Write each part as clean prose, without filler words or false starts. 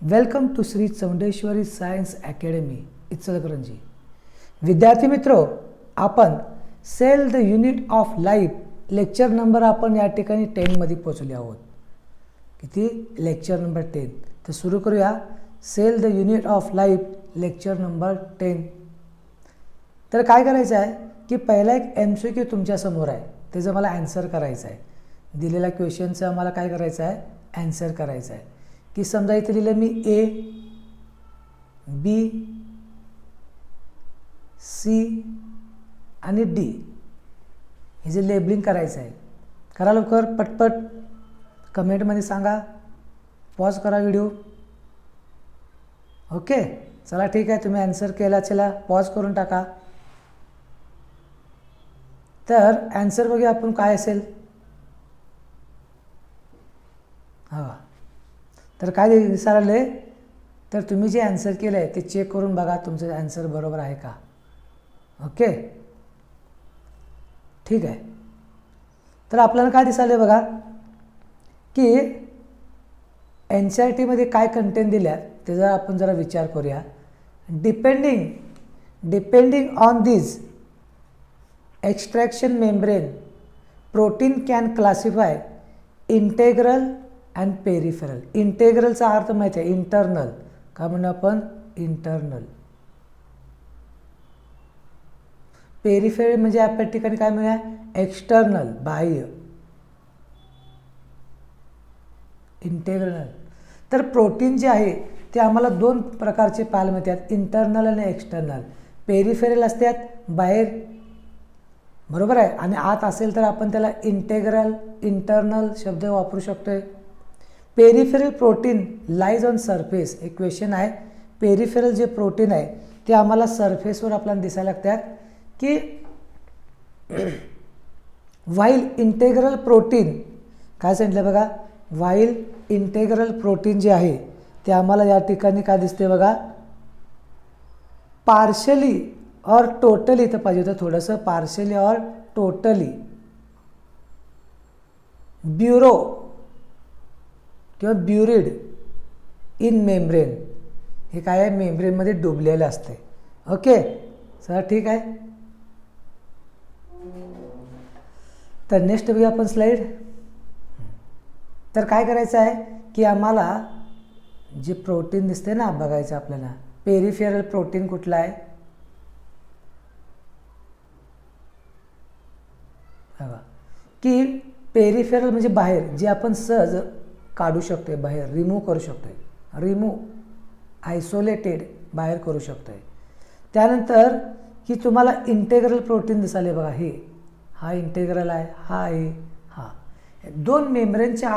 Welcome to Shri Chaundeshwari science academy Ichalkaranji. विद्यार्थी मित्रो, आपण cell the unit of life lecture number आपण या ठिकाणी 10 मध्ये पोहोचले आहोत. किती? Lecture number 10. तर सुरू करूया. Cell the unit of life lecture number 10. तर काय करायचं आहे की पहिला एक MCQ तुमच्या समोर आहे, त्याचं मला आन्सर करायचं आहे. दिलेल्या क्वेश्चनचं आम्हाला काय करायचं आहे? आन्सर करायचं आहे. की समजा इथे लिहिलं मी A, B, C आणि D, हे जे लेबलिंग करायचं आहे. करा लवकर, पटपट कमेंटमध्ये सांगा. पॉज करा व्हिडिओ. ओके, चला ठीक आहे. तुम्ही आन्सर केला, चला पॉज करून टाका. तर आन्सर बघूया आपण काय असेल. हां, तर काय दिसायला, तर तुम्ही जे आन्सर केलं आहे ते चेक करून बघा तुमचं आन्सर बरोबर आहे का. ओके, ठीक आहे. तर आपल्याला काय दिसायला बघा की NCERTमध्ये काय कंटेंट दिल्या त्याचा आपण जरा विचार करूया. Depending on this extraction membrane protein can classify integral and peripheral. इंटेग्रलचा अर्थ माहिती आहे, इंटरनल. काय म्हणू आपण? इंटरनल. पेरिफेरल म्हणजे आपल्या ठिकाणी काय म्हणूया? एक्सटर्नल, बाह्य. इंटेग्रल. तर प्रोटीन जे आहे ते आम्हाला दोन प्रकारचे पाहायला मिळतात, इंटरनल आणि एक्सटर्नल. पेरिफेरल असतात बाहेर, बरोबर आहे, आणि आत असेल तर आपण त्याला इंटरनल शब्द वापरू शकतोय. Peripheral protein lies on surface. एक क्वेश्चन आहे, पेरिफेरल जे प्रोटीन आहे ते आम्हाला सरफेसवर आपल्याला दिसायला लागतात. की व्हाईल इंटेग्रल प्रोटीन, काय सांगितलं बघा, व्हाईल इंटेग्रल प्रोटीन जे आहे ते आम्हाला या ठिकाणी काय दिसते बघा, पार्शली और टोटली. इथं पाहिजे होतं थोडंसं, पार्शली और टोटली ब्युरो किंवा ब्युरिड इन मेम्ब्रेन. हे काय आहे? मेम्ब्रेनमध्ये डुबलेलं असते. ओके, सर ठीक आहे. तर नेक्स्ट बघूया आपण स्लाईड. तर काय करायचं आहे की आम्हाला जे प्रोटीन दिसते ना, बघायचं आपल्याला. पेरिफेरल प्रोटीन कुठला आहे बघा, की पेरिफेरल म्हणजे बाहेर, जे आपण सहज काढू शकतोय, बाहेर रिमूव्ह करू शकतोय. आयसोलेटेड बाहेर करू शकतोय. त्यानंतर की तुम्हाला इंटेग्रल प्रोटीन दिसाले बघा, हे हा इंटेग्रल आहे, हा आहे, हा. दोन मेम्ब्रेनच्या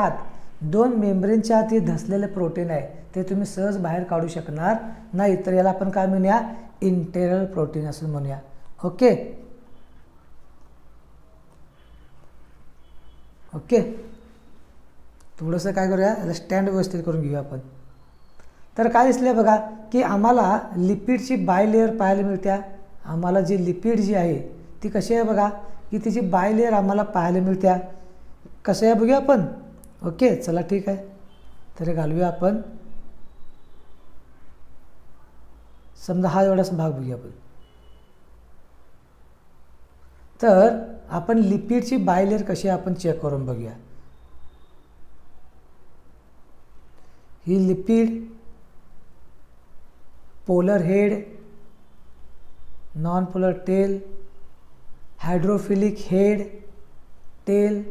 आत हे धसलेलं प्रोटीन आहे, ते तुम्ही सहज बाहेर काढू शकणार नाही. तर याला आपण काय म्हणूया? इंटेग्रल प्रोटीन असं म्हणूया. ओके ओके, थोडंसं काय करूया, याला स्टँड व्यवस्थित करून घेऊया आपण. तर काय दिसलं बघा की आम्हाला लिपिडची बायलेअर पाहायला मिळत्या. आम्हाला जी लिपिड जी आहे ती कशी आहे बघा, की तिची बायलेअर आम्हाला पाहायला मिळत्या. कसं आहे बघूया आपण. ओके, चला ठीक आहे. तर घालूया आपण. समजा हा एवढाच भाग बघूया आपण. तर आपण लिपिडची बायलेअर कशी आपण चेक करून बघूया. ही lipid, polar head, non polar tail, hydrophilic head, tail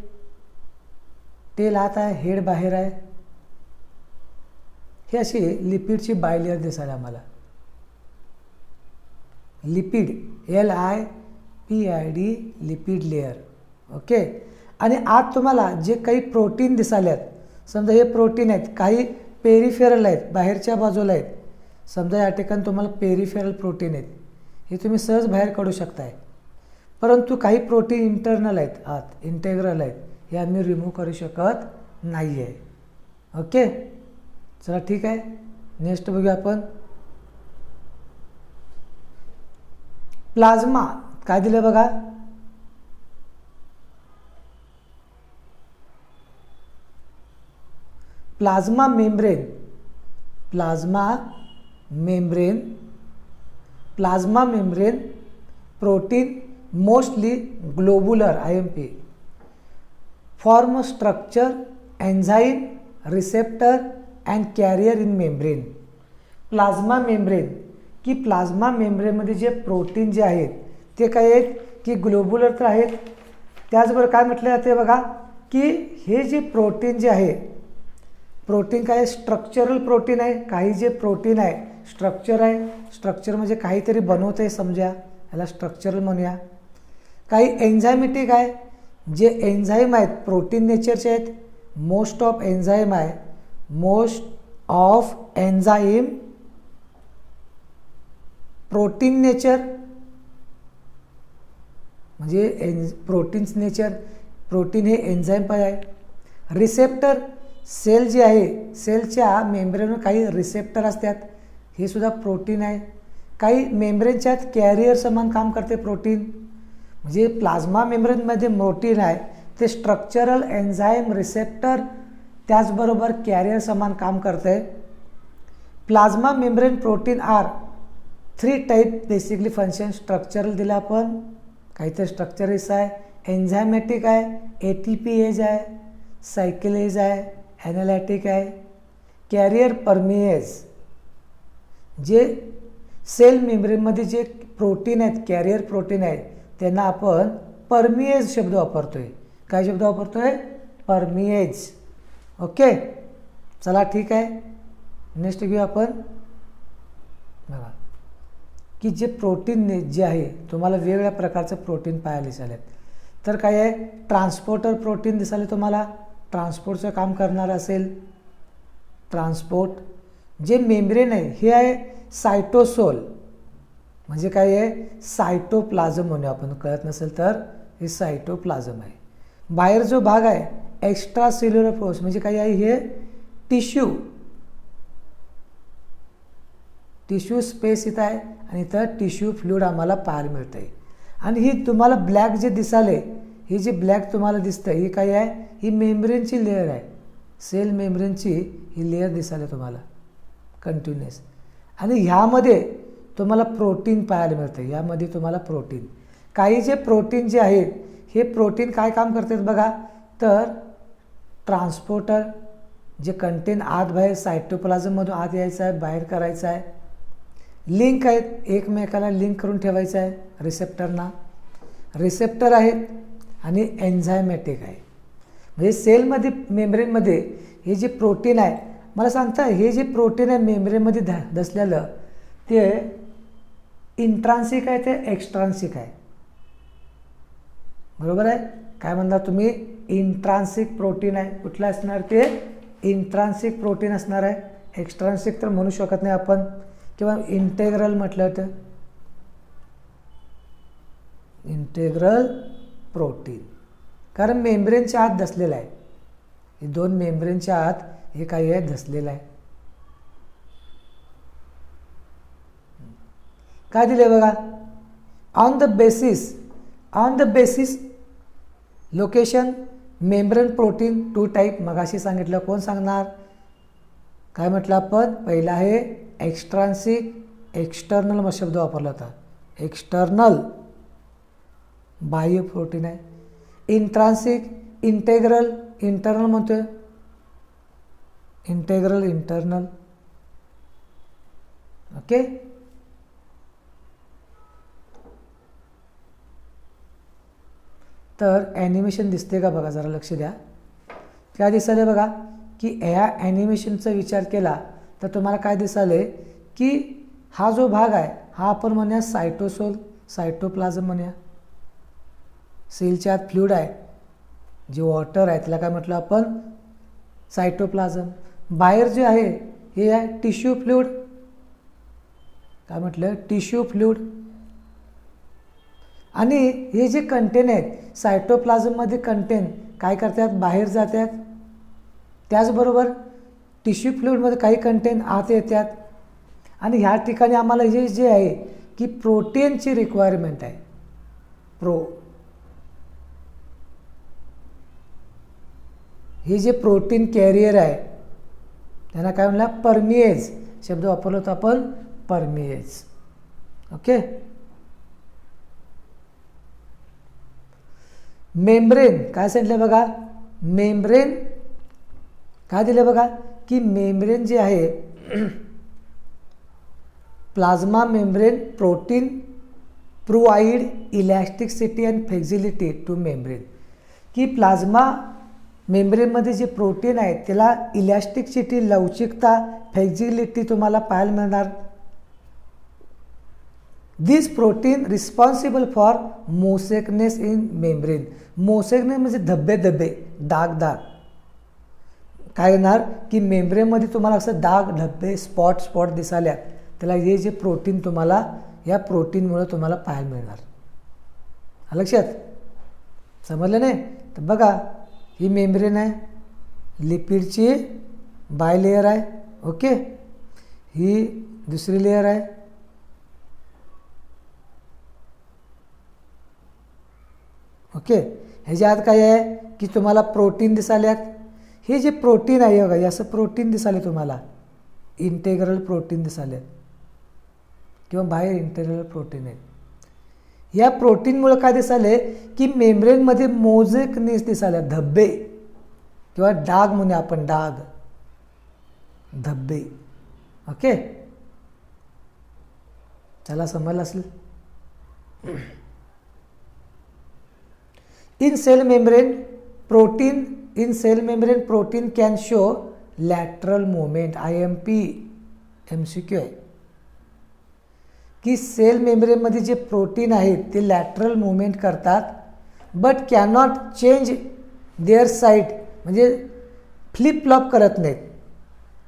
आत आहे, हेड बाहेर आहे. ही अशी लिपिडची बायलेअर दिसायला आम्हाला. Lipid, LIPID, lipid layer. Okay, आणि आत तुम्हाला जे काही प्रोटीन दिसाल्यात, समजा हे प्रोटीन आहेत, काही पेरिफेरल आहेत, बाहेरच्या बाजूला आहेत. समजा या ठिकाणी तुम्हाला पेरिफेरल प्रोटीन आहेत, हे तुम्ही सहज बाहेर काढू शकताय. परंतु काही प्रोटीन इंटरनल आहेत, आत इंटेग्रल आहेत, हे आम्ही रिमूव्ह करू शकत नाही आहे. ओके, चला ठीक आहे. नेक्स्ट बघूया आपण. प्लाझ्मा काय दिलं बघा, plasma membrane plasma membrane protein mostly globular IMP form structure enzyme receptor and carrier in membrane. Plasma membrane की प्लाझ्मा मेम्ब्रेनमध्ये जे प्रोटीन जे आहेत ते काय आहेत की ग्लोबुलर तर आहेत. त्याचबरोबर काय म्हटलं जाते बघा की हे जे प्रोटीन जे आहे प्रोटीन काय स्ट्रक्चरल प्रोटीन आहे. काही जे प्रोटीन आहे स्ट्रक्चर आहे. स्ट्रक्चर म्हणजे काहीतरी बनवतं आहे समजा, याला स्ट्रक्चरल म्हणूया. काही एन्झायमॅटिक आहे. जे एन्झाईम आहेत प्रोटीन नेचरचे आहेत. Most of enzyme protein nature म्हणजे प्रोटीन्स नेचर, प्रोटीन हे एन्झाईम पण आहे. रिसेप्टर सेल जे आहे सेलच्या मेम्ब्रेनवर काही रिसेप्टर असतात, हे सुद्धा प्रोटीन आहे. काही मेम्ब्रेनच्या कॅरियर समान काम करते प्रोटीन. म्हणजे प्लाझ्मा मेम्ब्रेनमध्ये प्रोटीन आहे ते स्ट्रक्चरल एन्झाईम रिसेप्टर त्याचबरोबर कॅरियर समान काम करते. Plasma membrane protein are 3 type basically function. Structural दिलं आपण, काहीतरी स्ट्रक्चरस आहे, एन्झायमॅटिक आहे, ATPase आहे, सायक्लेज आहे, ॲनालिटिक आहे, कॅरियर परमिएज. जे सेल मेम्ब्रेनमध्ये जे प्रोटीन आहेत कॅरियर प्रोटीन आहेत त्यांना आपण परमिएज शब्द वापरतोय. काय शब्द वापरतोय? परमिएज. ओके, चला ठीक आहे. नेक्स्ट घेऊ आपण बघा की जे प्रोटीन जे आहे तुम्हाला वेगवेगळ्या प्रकारचं प्रोटीन पाहायला दिसायला. तर काय आहे ट्रान्सपोर्टर प्रोटीन दिसायला तुम्हाला, ट्रान्सपोर्टचं काम करणार असेल. ट्रान्सपोर्ट जे मेम्ब्रेन आहे हे आहे सायटोसोल, म्हणजे काय आहे सायटोप्लाझम म्हणूया आपण, कळत नसेल तर हे सायटोप्लाझम आहे. बाहेर जो भाग आहे एक्स्ट्रा सेल्युलर फोर्स म्हणजे काय आहे हे टिश्यू स्पेस इथं आहे आणि इथं टिश्यू फ्लुइड आम्हाला पाहायला मिळतं आहे. आणि ही तुम्हाला ब्लॅक जे दिसाले, ही जी ब्लॅक तुम्हाला दिसतं ही काय आहे, ही मेम्ब्रेनची लेअर आहे. सेल मेम्ब्रेनची ही लेअर दिसायला तुम्हाला कंटिन्युअस. आणि ह्यामध्ये तुम्हाला प्रोटीन पाहायला मिळतं. यामध्ये तुम्हाला प्रोटीन, काही जे प्रोटीन जे आहेत हे प्रोटीन काय काम करतात बघा, तर ट्रान्सपोर्टर जे कंटेन आत बाहेर सायटोप्लाझममधून आत यायचं आहे, बाहेर करायचं आहे. लिंक आहेत, एकमेकाला लिंक करून ठेवायचं आहे रिसेप्टरना. रिसेप्टर आहेत आणि एन्झायमॅटिक आहे. म्हणजे सेलमध्ये मेम्ब्रेनमध्ये हे जे प्रोटीन आहे, मला सांगता हे जे प्रोटीन आहे मेम्ब्रेनमध्ये दसलेलं ते इंट्रान्सिक आहे ते एक्स्ट्रान्सिक आहे. बरोबर आहे? काय म्हणता तुम्ही? इंट्रान्सिक प्रोटीन आहे. कुठलं असणार ते? इंट्रान्सिक प्रोटीन असणार आहे. एक्स्ट्रान्सिक तर म्हणू शकत नाही आपण, किंवा इंटेग्रल म्हटलं तर इंटेग्रल प्रोटीन, कारण मेम्ब्रेनच्या आत धसलेलं आहे. हे दोन मेम्ब्रेनच्या आत हे काही आहे धसलेलं आहे. काय दिले बघा, on the basis location membrane protein 2 type. मगाशी सांगितलं, कोण सांगणार? काय म्हटलं आपण? पहिला आहे एक्स्ट्रान्सिक, एक्स्टर्नल मग शब्द वापरला होता. एक्स्टर्नल बाह्य प्रोटीन आहे. इंट्रान्सिक इंटेग्रल, इंटरनल म्हणतोय, इंटरनल. ओके, तर ॲनिमेशन दिसते का बघा, जरा लक्ष द्या. काय दिसायला बघा की ह्या ॲनिमेशनचा विचार केला तर तुम्हाला काय दिसायले की हा जो भाग आहे हा आपण म्हणूया सायटोप्लाझम म्हणूया. सेलच्या आत फ्लुइड आहे, जे वॉटर आहे त्याला काय म्हटलं आपण? सायटोप्लाझम. बाहेर जे आहे हे आहे टिश्यू फ्लुइड. काय म्हटलं? Tissue fluid. आणि हे जे कंटेन आहेत सायटोप्लाझममध्ये कंटेन काय करतात? बाहेर जातात. त्याचबरोबर टिश्यू फ्लुइडमध्ये काही कंटेन आत येतात. आणि ह्या ठिकाणी आम्हाला हे जे आहे की प्रोटीनची रिक्वायरमेंट आहे. हे जे प्रोटीन कॅरियर आहे यांना काय म्हणला, परमिएज शब्द वापरला होता आपण, परमिएज. ओके. मेम्ब्रेन काय सांगितलं बघा, मेम्ब्रेन काय दिलं बघा, की मेम्ब्रेन जे आहे plasma membrane protein provide elasticity and flexibility two membrane, की प्लाझ्मा मेम्ब्रेनमध्ये जे प्रोटीन आहे त्याला इलॅस्टिसिटी, लवचिकता, फ्लेक्झिबिलिटी तुम्हाला पाहायला मिळणार. This protein responsible for mosaicness in membrane. Mosaicness म्हणजे धब्बे धब्बे, दाग दाग. काय येणार की मेम्ब्रेनमध्ये तुम्हाला असं दाग धब्बे स्पॉट स्पॉट दिसाल्या, त्याला हे जे प्रोटीन तुम्हाला या प्रोटीनमुळे तुम्हाला पाहायला मिळणार. लक्षात समजलं नाही. तर बघा ही मेम्ब्रेन आहे, लिपिडची बायलेयर आहे. ओके. ही दुसरी लेयर आहे. ओके. ह्याच्या आत काय आहे की तुम्हाला प्रोटीन दिसाल्यात. हे जे प्रोटीन आहे बघा, असं प्रोटीन दिसाले तुम्हाला, इंटेग्रल प्रोटीन दिसाल्यात किंवा बाहेर इंटेग्रल प्रोटीन आहे. या प्रोटीनमुळे काय दिसाले की मेम्ब्रेनमध्ये मोझेकनेस दिसाल्या, धब्बे किंवा डाग म्हणूया आपण, डाग धब्बे. ओके. चला समजलं असेल. In cell membrane protein can show lateral movement. IMP MCQ आहे की सेल मेम्ब्रेनमध्ये जे प्रोटीन आहेत ते लॅटरल मुवमेंट करतात, but cannot change their side, म्हणजे फ्लिप फ्लॉप करत नाहीत.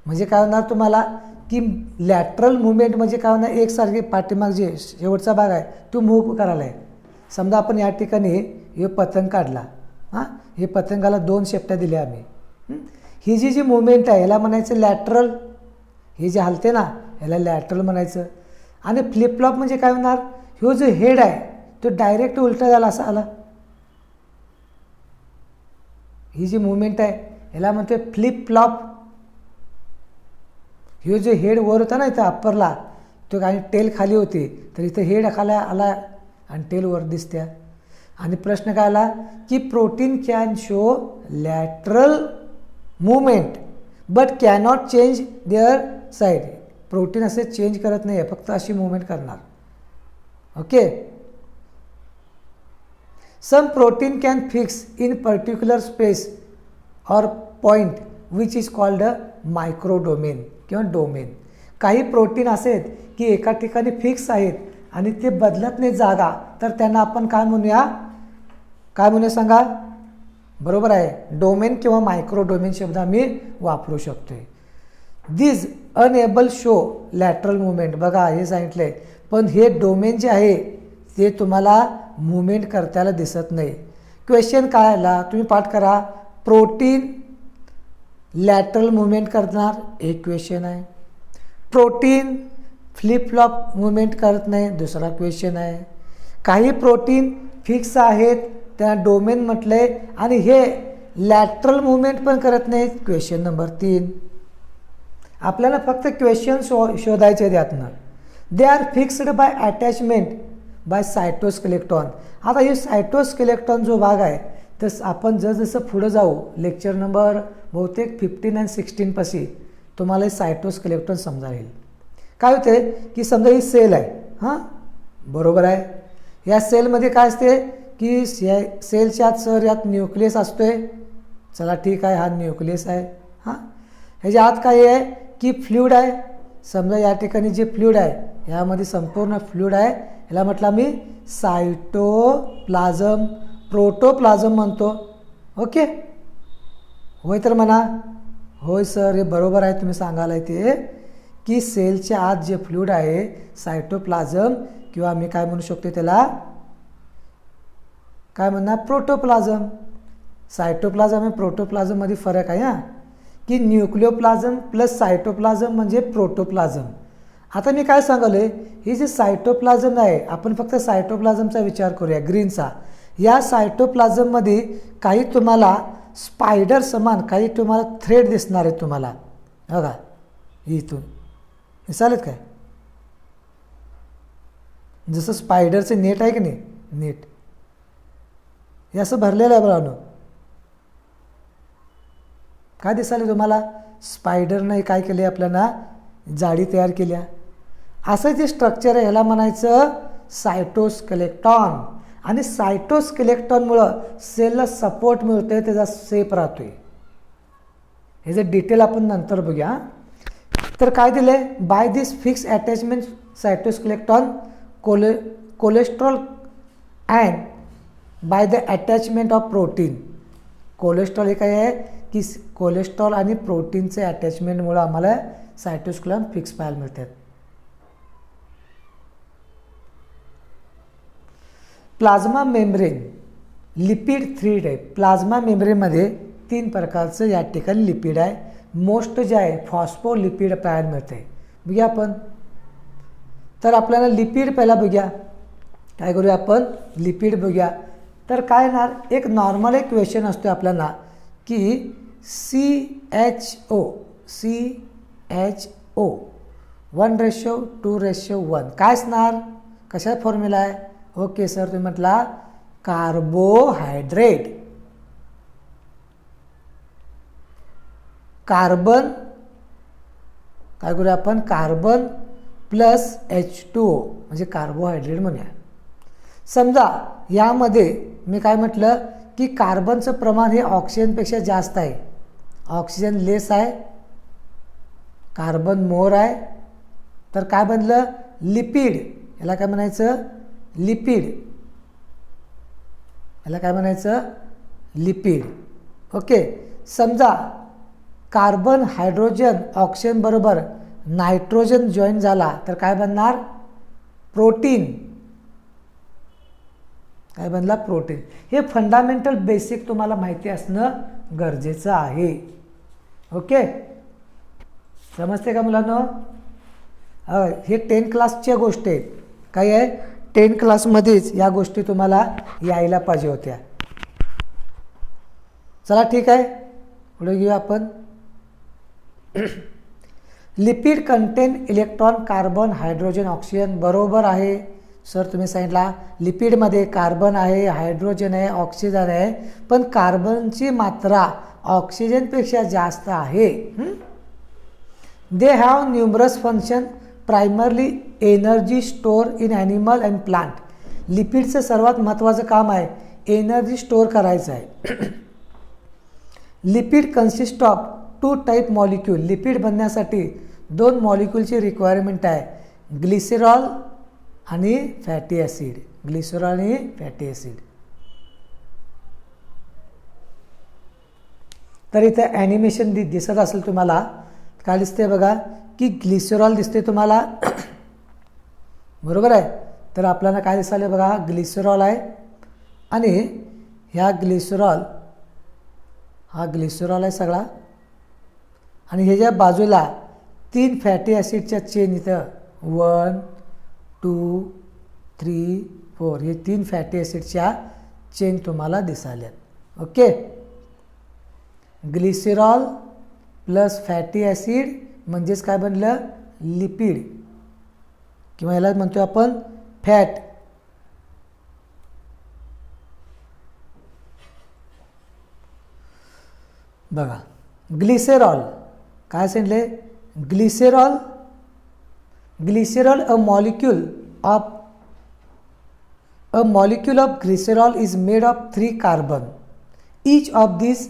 म्हणजे काय होणार तुम्हाला की लॅटरल मुवमेंट म्हणजे काय होणार, एकसारखी पाठीमाग जे शेवटचा भाग आहे तो मूव्ह करायला आहे. समजा आपण या ठिकाणी हे पतंग काढला, हां, हे पतंगाला 2 शेपट्या दिल्या आम्ही. ही जी मुवमेंट आहे याला म्हणायचं लॅटरल, हे जे हलते ना याला लॅटरल म्हणायचं. आणि फ्लिपफ्लॉप म्हणजे काय होणार, ह्यो जो हेड आहे तो डायरेक्ट उलटा झाला असा आला. ही जी मुवमेंट आहे याला म्हणते फ्लिपफ्लॉप. ह्यो जो हेड वर होता ना इथं अप्परला, तो आणि टेल खाली होती, तर इथं हेड खाली आला आणि टेल वर दिसत्या. आणि प्रश्न काय आला की protein can show lateral movement but cannot change their side. Protein असे चेंज करत नाही आहे, फक्त अशी मुवमेंट करणार. Okay. Some protein can fix in particular space or point which is called a micro domain किंवा डोमेन. काही प्रोटीन असे आहेत की एका ठिकाणी फिक्स आहेत आणि ते बदलत नाही जागा, तर त्यांना आपण काय म्हणूया, काय म्हणूया सांगा. बरोबर आहे, डोमेन किंवा मायक्रो डोमेन शब्द आम्ही वापरू शकतो. दिस अनएबल शो लॅटरल मुवमेंट. बघा हे सांगितलं आहे, पण हे डोमेन जे आहे ते तुम्हाला मुवमेंट करताना दिसत नाही. क्वेश्चन काय आला तुम्ही पाठ करा. प्रोटीन लॅटरल मुवमेंट करणार, एक क्वेश्चन आहे. प्रोटीन फ्लिप फ्लॉप मुवमेंट करत नाही, दुसरा क्वेश्चन आहे. काही प्रोटीन फिक्स आहेत त्या डोमेन म्हटलंय आणि हे लॅटरल मुवमेंट पण करत नाहीत, क्वेश्चन नंबर 3. आपल्याला फक्त क्वेश्चन शोधायचे त्यातनं. They are fixed by attachment by cytoskeleton. आता हे सायटोस्केलेटॉन जो भाग आहे तर आपण जसं पुढं जाऊ लेक्चर नंबर बहुतेक 15 आणि 16 पाशी तुम्हाला हे सायटोस्केलेटॉन समजा येईल. काय होते की समजा ही सेल आहे, हां बरोबर आहे. या सेलमध्ये काय असते की सेलच्या आत सर यात न्यूक्लियस असतोय. चला ठीक आहे, हा न्यूक्लियस आहे. हां, ह्याच्या आत काय आहे की फ्लुइड आहे. समजा या ठिकाणी जे फ्लुइड आहे यामध्ये संपूर्ण फ्लुइड आहे, याला म्हटलं आम्ही सायटोप्लाझम, प्रोटोप्लाझम म्हणतो. ओके, होय तर म्हणा. होय सर, हे बरोबर आहे तुम्ही सांगायला ते की सेलच्या आत जे फ्लुइड आहे सायटोप्लाझम किंवा आम्ही काय म्हणू शकतो त्याला काय म्हणणार, प्रोटोप्लाझम. सायटोप्लाझम आणि प्रोटोप्लाझममध्ये फरक आहे हां, की न्यूक्लिओप्लाझम प्लस सायटोप्लाझम म्हणजे प्रोटोप्लाझम. आता मी काय सांगले, ही जे सायटोप्लाझम आहे आपण फक्त सायटोप्लाझमचा विचार करूया, ग्रीनचा. या सायटोप्लाझममध्ये काही तुम्हाला स्पायडर समान काही तुम्हाला थ्रेड दिसणार आहे तुम्हाला. बघा इथून हे चालेत काय, जसं स्पायडरचं नेट आहे की नाही, नेट हे असं भरलेलं आहे बघा. काय दिसाले तुम्हाला, स्पायडरनं काय केले आपल्याला जाळी तयार केल्या. असं जे स्ट्रक्चर आहे ह्याला म्हणायचं सायटोस्केलेटॉन. आणि सायटोस्केलेटॉनमुळं सेलला सपोर्ट मिळतोय, त्याचा सेप राहतोय. हे जे डिटेल आपण नंतर बघूया. तर काय दिले, by this fix attachment cytoskeleton cholesterol and by the attachment of protein. Cholesterol हे काय आहे की कोलेस्ट्रॉल आणि प्रोटीनचे अटॅचमेंटमुळं आम्हाला सायटोस्केलेटॉन फिक्स पाहायला मिळतात. Plasma membrane lipid 3 type. Plasma मेम्ब्रेनमध्ये 3 प्रकारचं या ठिकाणी लिपिड आहे. मोस्ट जे आहे फॉस्फोलिपिड पाहायला मिळते. बघूया आपण. तर आपल्याला लिपिड पहिला बघूया. काय करूया आपण, लिपिड बघूया. तर काय येणार, एक नॉर्मल एक क्वेश्चन असतो आपल्याला की CHO 1:2:1 काय असणार, कशा फॉर्म्युला आहे. ओके सर, तुम्ही म्हटला कार्बोहायड्रेट. कार्बन काय करूया आपण, कार्बन प्लस H2O म्हणजे कार्बोहायड्रेट म्हणूया. समजा यामध्ये मी काय म्हटलं की कार्बनचं प्रमाण हे ऑक्सिजनपेक्षा जास्त आहे, ऑक्सिजन लेस आहे, कार्बन मोर आहे. तर काय बनलं, लिपिड. याला काय म्हणायचं, लिपिड. याला काय म्हणायचं, लिपिड. ओके. समजा कार्बन हायड्रोजन ऑक्सिजन बरोबर नायट्रोजन जॉईन झाला तर काय बनणार, प्रोटीन. काय बनला, प्रोटीन. हे फंडामेंटल बेसिक तुम्हाला माहिती असणं गरजेचं आहे. ओके, समजते का मुलांनो. हे 10 क्लासच्या गोष्टी आहेत. काय आहे, 10 क्लासमध्येच या गोष्टी तुम्हाला यायला पाहिजे होत्या. चला ठीक आहे, पुढे घेऊया आपण. Lipid contain electron, carbon, hydrogen, oxygen. बरोबर आहे सर, तुम्ही सांगितला लिपिडमध्ये कार्बन आहे, हायड्रोजन आहे, ऑक्सिजन आहे, पण कार्बनची मात्रा ऑक्सिजनपेक्षा जास्त आहे. They have numerous function, primarily energy store in animal and plant. लिपिडचं सर्वात महत्त्वाचं काम आहे एनर्जी स्टोअर करायचं आहे. Lipid consist of 2 type molecule. लिपिड बनण्यासाठी 2 मॉलिक्यूलची रिक्वायरमेंट आहे, ग्लिसरॉल आणि फॅटी ॲसिड. ग्लिसरॉल आणि फॅटी ॲसिड. तर इथे ॲनिमेशन दिसत असेल तुम्हाला, काय दिसते बघा की ग्लिसरॉल दिसते तुम्हाला. बरोबर आहे. तर आपल्याला काय दिसाले बघा, ग्लिसरॉल आहे आणि ह्या ग्लिसरॉल, हा ग्लिसरॉल आहे सगळा. आणि ह्याच्या बाजूला 3 फॅटी ॲसिडच्या चेन इथं 1, 2, 3, 4 हे 3 फॅटी ॲसिडच्या चेन तुम्हाला दिसाल्यात. Okay, glycerol plus fatty acid म्हणजेच काय बनलं, लिपिड, किंवा याला म्हणतो आपण फॅट. बघा ग्लिसरॉल काय सांगितले, glycerol a molecule of glycerol is made of 3 carbon. Each of these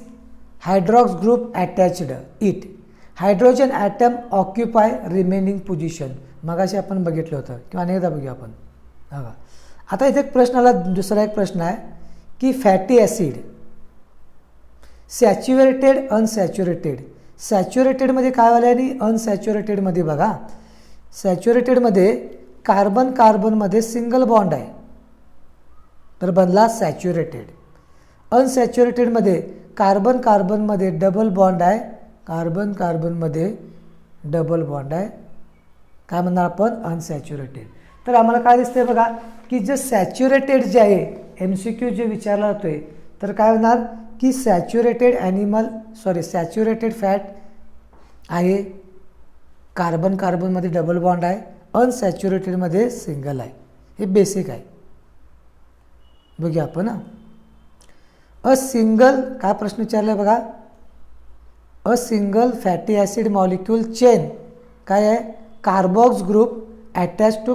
hydrox group attached it. Hydrogen atom occupy remaining position. मगाशी आपण बघितलं होतं किंवा अनेकदा बघूया आपण. बघा आता इथे एक प्रश्न आला, दुसरा एक प्रश्न आहे की फॅटी ॲसिड सॅच्युरेटेड अनसॅच्युरेटेड. सॅच्युरेटेडमध्ये काय वाले आणि अनसॅच्युरेटेडमध्ये बघा, सॅच्युरेटेडमध्ये कार्बन कार्बनमध्ये सिंगल बॉन्ड आहे तर बनला सॅच्युरेटेड. अनसॅच्युरेटेडमध्ये कार्बन कार्बनमध्ये डबल बॉन्ड आहे, कार्बन कार्बनमध्ये डबल बॉन्ड आहे, काय म्हणणार आपण अनसॅच्युरेटेड. तर आम्हाला काय दिसतंय बघा की जे सॅच्युरेटेड जे आहे, MCQ जे विचारला जातोय तर काय होणार की सॅच्युरेटेड फॅट आहे, कार्बन कार्बनमध्ये डबल बॉन्ड आहे, अनसॅच्युरेटेडमध्ये सिंगल आहे. हे बेसिक आहे. बघूया आपण. अ सिंगल, काय प्रश्न विचारला बघा, a single fatty acid molecule chain काय आहे, carbox group attach to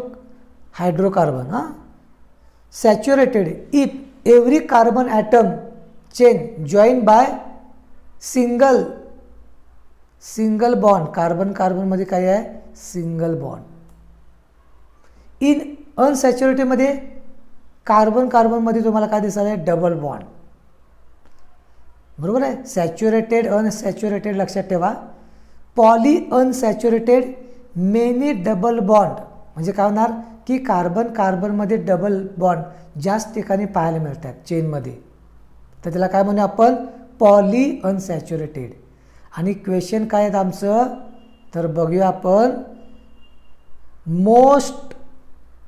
hydrocarbon. Saturated if every carbon atom chain join by single bond. Carbon कार्बनमध्ये काय आहे, सिंगल बॉन्ड. इन अनसॅच्युरेटेडमध्ये कार्बन कार्बनमध्ये तुम्हाला काय दिसत आहे, डबल बॉन्ड. बरोबर आहे. सॅच्युरेटेड अनसॅच्युरेटेड लक्षात ठेवा. Poly unsaturated many double bond म्हणजे काय होणार की कार्बन कार्बनमध्ये डबल बॉन्ड जास्त ठिकाणी पाहायला मिळतात चेनमध्ये, तर त्याला काय म्हणूया आपण, पॉली अनसॅच्युरेटेड. आणि क्वेश्चन काय आहेत आमचं, तर बघूया आपण. Most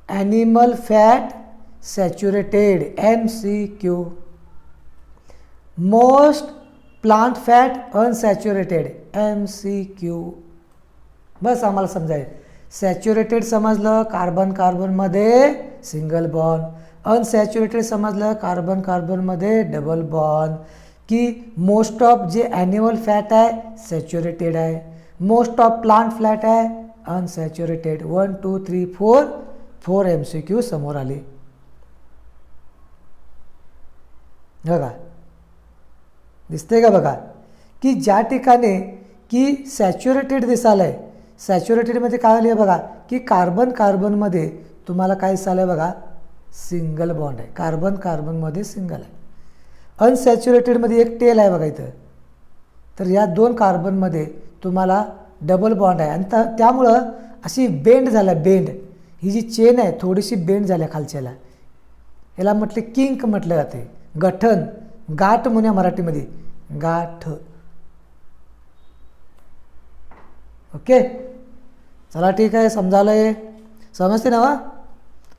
animal fat saturated, MCQ. Most plant fat unsaturated, MCQ. बस आम्हाला समजायचं. सॅच्युरेटेड समजलं, कार्बन कार्बनमध्ये सिंगल बॉन्ड. अनसॅच्युरेटेड समजलं, कार्बन कार्बनमध्ये डबल बॉन्ड. की मोस्ट ऑफ जे ॲनिमल फॅट आहे सॅच्युरेटेड आहे, मोस्ट ऑफ प्लांट फॅट आहे अनसॅच्युरेटेड. 1 2 3 4 MCQ समोर आले. बघा दिसते का बघा, की ज्या ठिकाणी की सॅच्युरेटेड दिसालं आहे, सॅच्युरेटेडमध्ये काय आलं आहे बघा, की कार्बन कार्बनमध्ये तुम्हाला काय दिसालं आहे बघा, सिंगल बॉन्ड आहे. कार्बन कार्बनमध्ये सिंगल आहे. अनसॅच्युरेटेडमध्ये एक टेल आहे बघा इथं, तर या दोन कार्बनमध्ये तुम्हाला डबल बॉन्ड आहे. आणि त्यामुळं अशी बेंड झाला, बेंड ही जी चेन आहे थोडीशी बेंड झाल्या खालच्याला, याला म्हटले किंक म्हटलं जाते, गठन, गाठ म्हणूया मराठीमध्ये, गाठ. ओके, चला ठीक आहे, समजालं आहे, समजते ना.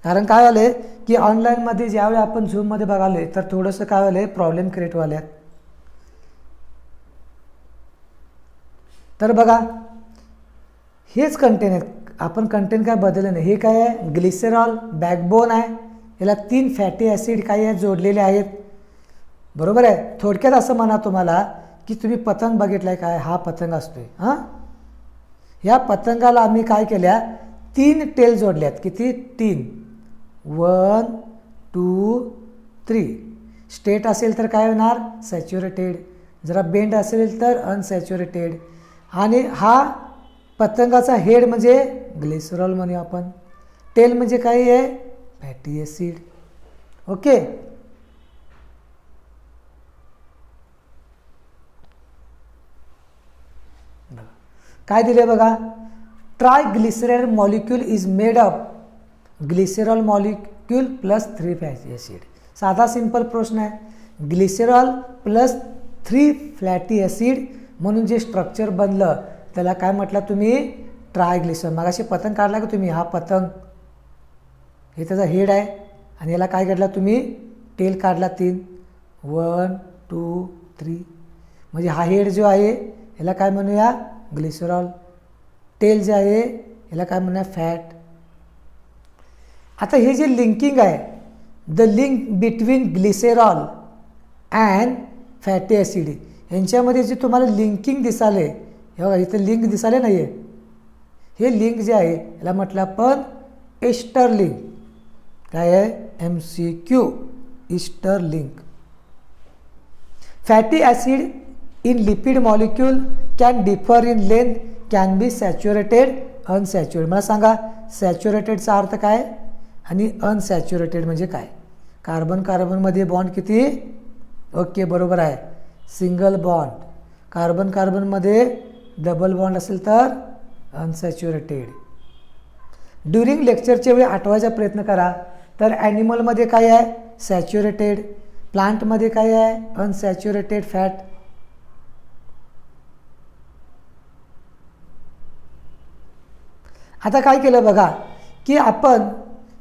कारण काय झालं आहे की ऑनलाईनमध्ये ज्यावेळी आपण झूममध्ये बघाले तर थोडंसं काय झालं आहे, प्रॉब्लेम क्रिएट व्हायला. तर बघा हेच कंटेंट आहेत, आपण कंटेंट काय बदललं नाही. हे काय आहे, ग्लिसरॉल बॅकबोन आहे, याला 3 फॅटी ॲसिड काय आहे जोडलेले आहेत. बरोबर आहे. थोडक्यात असं म्हणा तुम्हाला की तुम्ही पतंग बघितलाय काय, हा पतंग असतोय. या पतंगाला आम्ही काय केल्या, 3 टेल जोडल्यात. किती, 3. 1 2 3. स्ट्रेट असेल तर काय होणार, सॅच्युरेटेड. जरा बेंड असेल तर अनसॅच्युरेटेड. आणि हा पतंगाचा हेड म्हणजे ग्लिसरॉल म्हणूया आपण, टेल म्हणजे काय आहे, फॅटी ॲसिड. ओके, काय दिले बघा, triglycerol molecule is made of glycerol molecule plus 3 fatty acid. साधा सिंपल प्रश्न आहे. ग्लिसरॉल प्लस 3 फॅटी ॲसिड म्हणून जे स्ट्रक्चर बनलं त्याला काय म्हटलं तुम्ही, ट्रायग्लिसरॉल. मगाशी पतंग काढला का तुम्ही, हा पतंग हे त्याचा हेड आहे आणि याला काय काढला तुम्ही, टेल काढला 3. 1 2 3 म्हणजे हा हेड जो आहे याला काय म्हणूया, ग्लिसरॉल. टेल जे आहे याला काय म्हणूया, फॅट. आता हे जे लिंकिंग आहे, the link between glycerol and fatty acid, यांच्यामध्ये जे तुम्हाला लिंकिंग दिसाले, हे बघा इथं लिंक दिसाले नाही आहे, हे लिंक जे आहे याला म्हटलं आपण एस्टर लिंक. काय आहे, MCQ, ester link. Fatty acid in lipid molecule can differ in length, can be saturated, unsaturated. मला सांगा सॅच्युरेटेडचा अर्थ काय आणि अनसॅच्युरेटेड म्हणजे काय. कार्बन कार्बनमध्ये बॉन्ड किती, ओके बरोबर आहे, सिंगल बॉन्ड. कार्बन कार्बनमध्ये डबल बॉन्ड असेल तर अनसॅच्युरेटेड. ड्युरिंग लेक्चरच्या वेळी आठवायचा प्रयत्न करा. तर ॲनिमलमध्ये काय आहे, सॅच्युरेटेड. प्लांटमध्ये काय आहे, अनसॅच्युरेटेड फॅट. आता काय केलं बघा की आपण